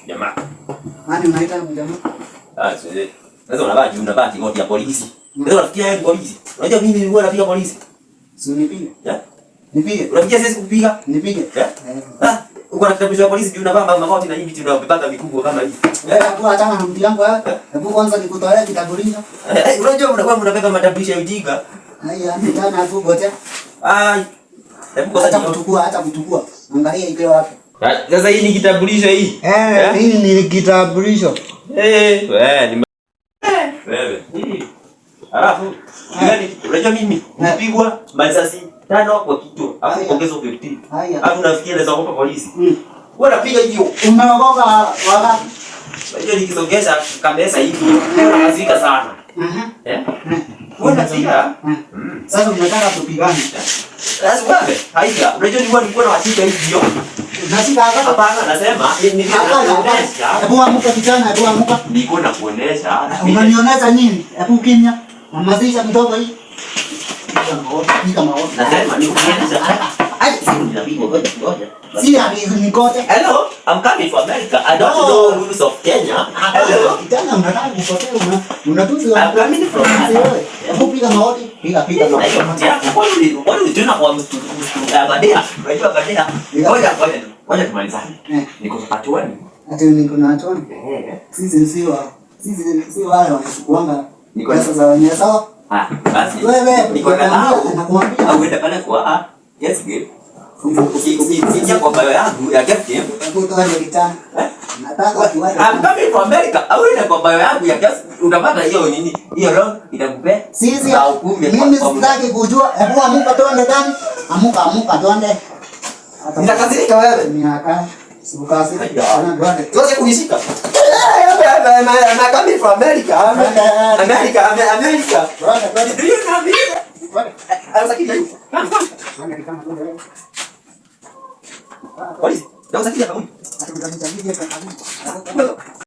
Jamaa. Nani unaita jamaa? Sasa unabaki koti ya polisi. Sasa unafikia yeye polisi. Unajua mimi nilikuwa napiga polisi. Si unipige? Nipige. Unafikia sisi kupiga? Nipige. Uko na kitambulisho cha polisi juu unavaa makoti na hivi vitu unavipaka vikubwa kama hivi. Hapo achana na mtu yangu wewe. Hebu kwanza nikutolea kitambulisho. Unajua mnakuwa mnabeba matambulisho ya ujinga. Haya, nitana hapo gote. Hebu kwanza hata kuchukua. Angalia iko wapi. Sasa hii ni kitambulisho hii. Hii ni kitambulisho. Wewe. Alafu unajua mimi napigwa masasi 5 kwa kichwa. Alafu ongeza 15. Alafu nafikia naweza kupa polisi. Wewe unapiga hivyo. Umeogopa wala. Unajua nikisogeza kamesa hivi unakazika sana. Wewe unapiga? Sasa unataka tupigane. Sasa wewe, haiya. Unajua nilikuwa na washika hivyo. Nashika hapa. Hapana, nasema ni nakuonesha. Hebu amuka kijana, hebu amuka. Niko nakuonesha. Unanionyesha nini? Hebu kimya. Mamazisha mdogo hii. Nasema nikuonesha. Ngoja. Si nikote. Hello, I'm coming from America. I don't know rules of Kenya. Hello. Kijana unataka kupotea unatuzi I'm coming from America. Hebu piga maoti. Piga maoti. What are you doing kwa mtu? Baadaye. Unajua baadaye. Ngoja tumalizane. Niko hatuani. Ati niko na hatuani. Sisi si wale wanachukuanga pesa za wenyewe sawa? Basi. Wewe niko na nakuambia. Au uende pale kwa yes game. Ukija kwa bio yangu ya Captain. Utakuwa kitana. Nataka kiwanja. I'm coming from America. Au uende kwa bio yangu ya Captain. Utapata hiyo nini? Hiyo loan itakupea. Sisi mimi sitaki kujua. Hebu amuka tuende ndani. Amuka tuende. Nitakasirika wewe. Miaka. Sibukasi. Ana tuende. Tuache kunishika. I'm coming from America. America. Do you know me? Anasakija hiyo. Polisi, ndio unasakija kaburi.